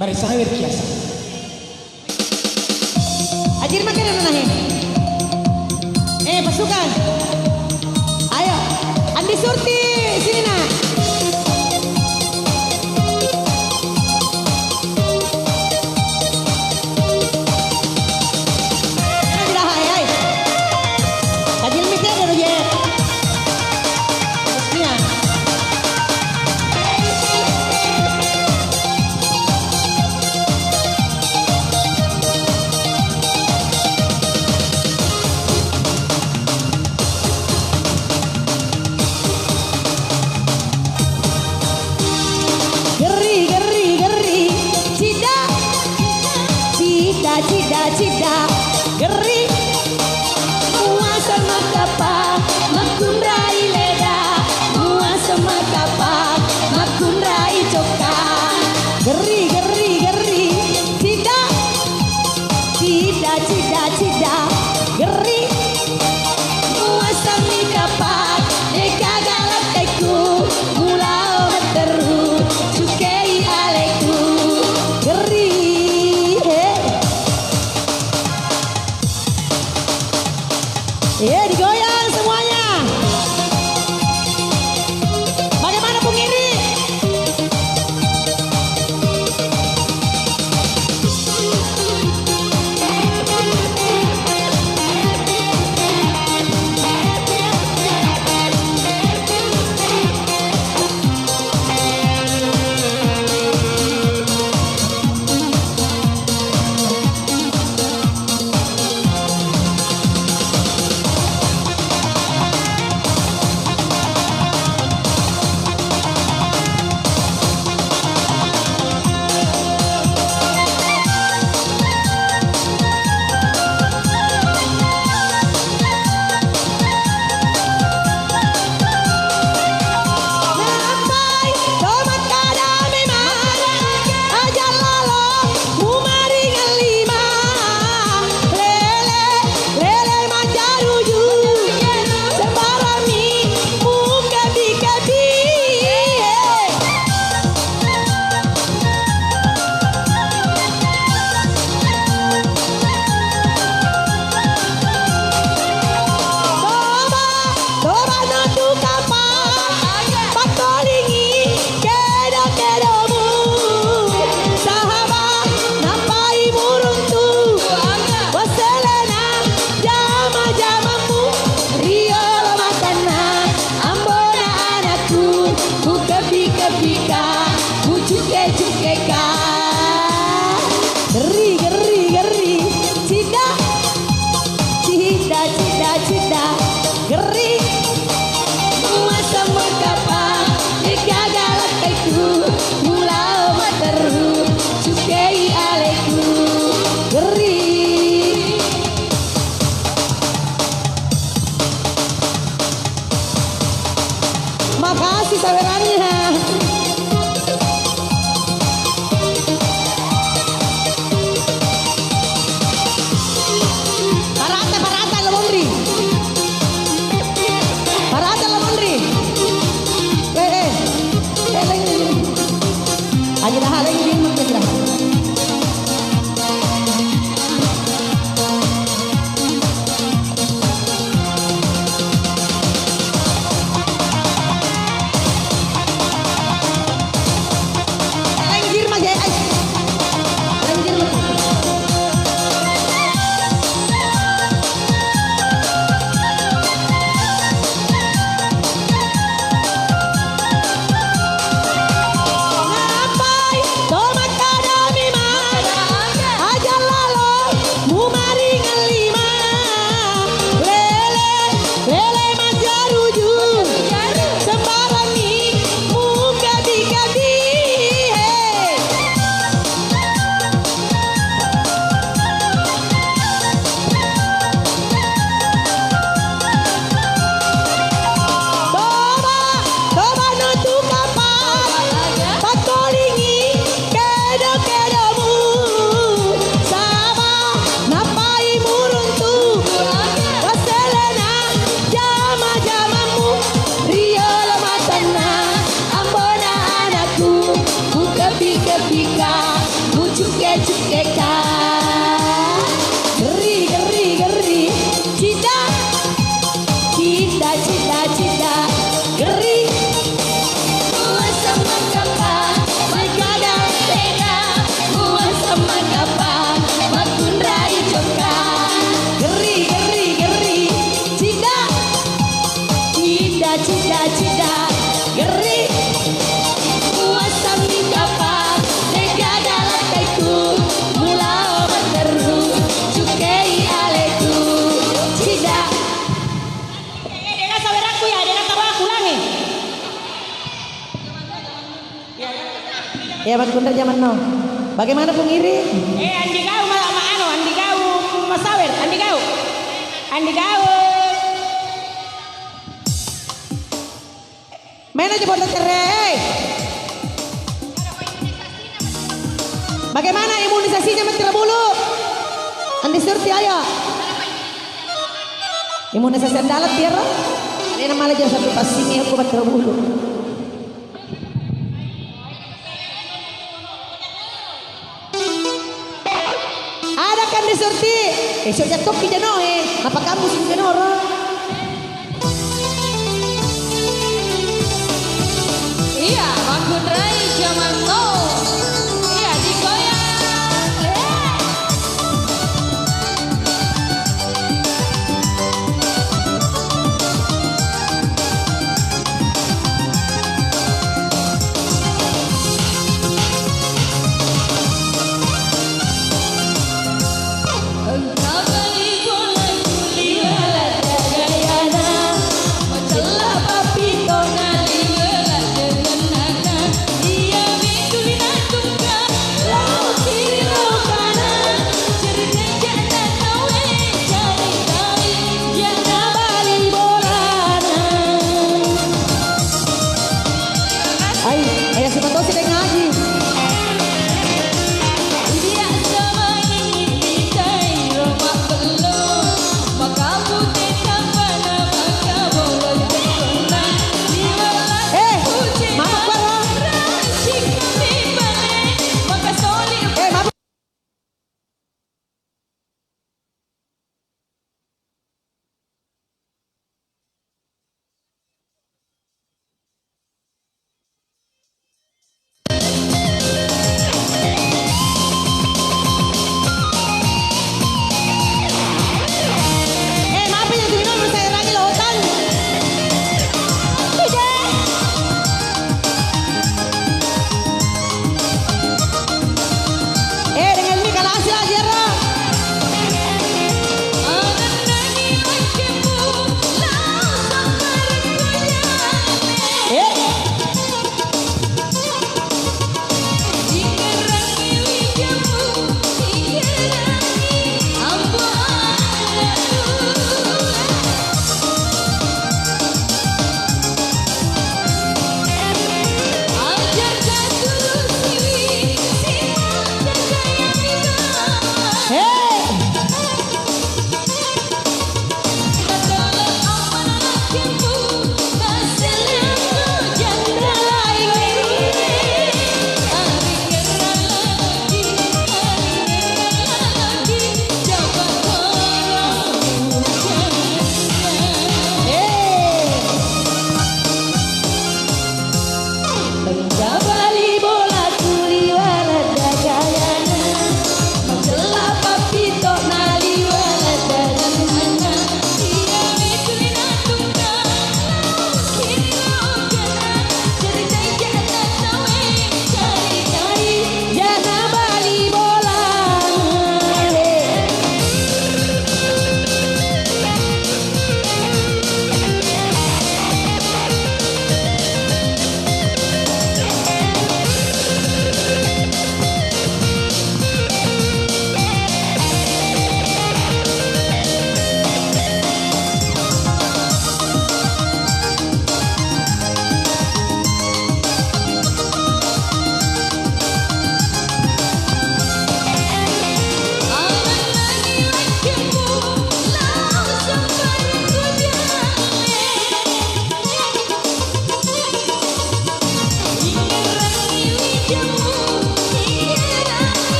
Bare sawir kiasa. Ajir makan mana he? Pasukan. Ayo, Andi Surti sini nak. Cida geri mua sama kapak makundrai leda mua sama kapak makundrai coka geri cida geri mua sama kapak galak teku mulau meteru sukei aleku geri. Digoyang semuanya. Bagaimana Bung Iri? Cida geri mua sama kapak galak teku mulau meteru sukei aleku geri. Makasih sawerannya. cuke kan. Geri cinta geri muat sama kapan begadang tega muat sama kapan makun rai joka. Geri cinta geri muat sama kapan begadang teku mulau menteru cukai aleku cinta. Dena saudaraku ya, dena taruh aku lagi. Ya Mas Gundar zaman now. Bagaimana pengiri? Andi kau sama anu, Andi kau Mas Sawer, Andi kau. Mana aja bola cerai. Bagaimana imunisasinya Mas Bulu? Andi surti ayo. Imunisasi andalat biar ada malah jam satu pasini aku Mas Bulu. Ada kan di surti. Esok jatuh ki janoe. Apa kamu sing janora? Iya, Makun Rai zaman now. Iya, digoyang. Engkau bagi bola kuli wala jagayana, macalah papi tona di wala dengan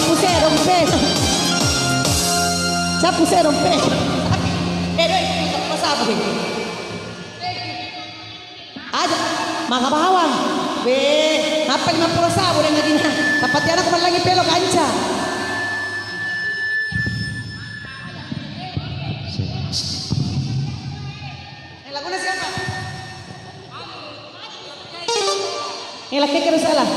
Capuse rompe. Capuse rompe. Doi, pasabu. Aja, maka bawang. Apa 50 sabu dengan dina. Dapat yana ko lagi pelo kanca. Lagu siapa? Laki kira salah.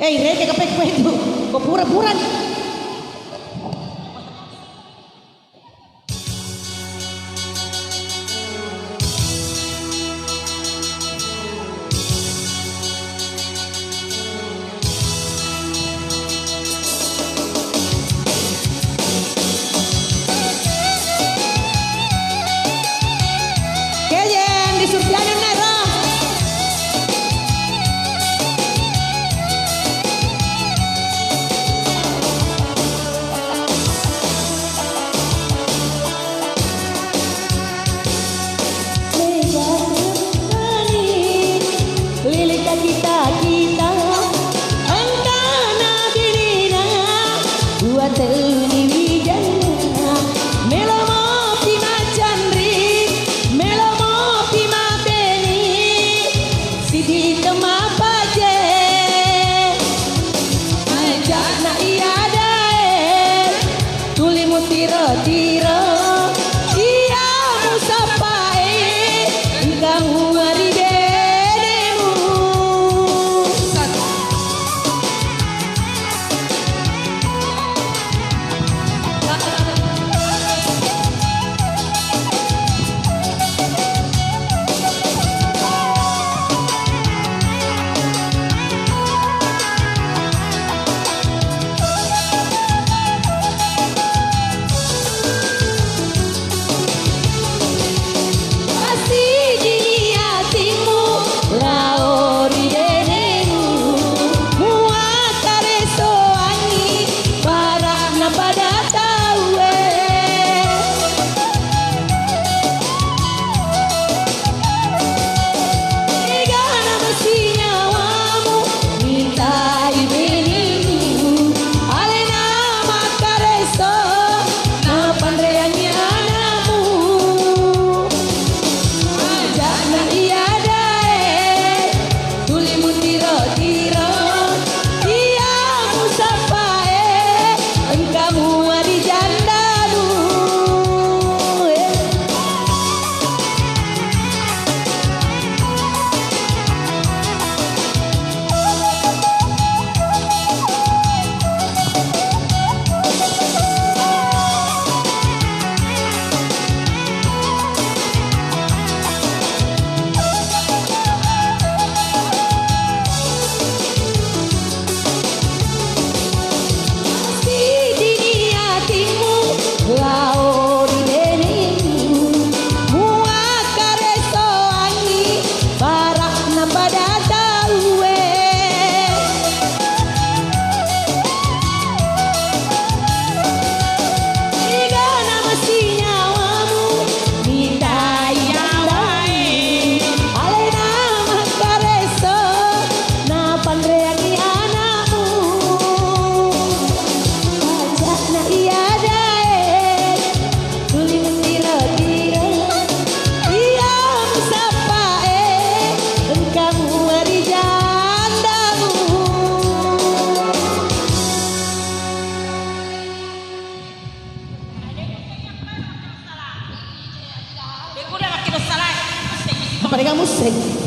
Rete kapag kwento. Kau pura-pura. Mereka musik.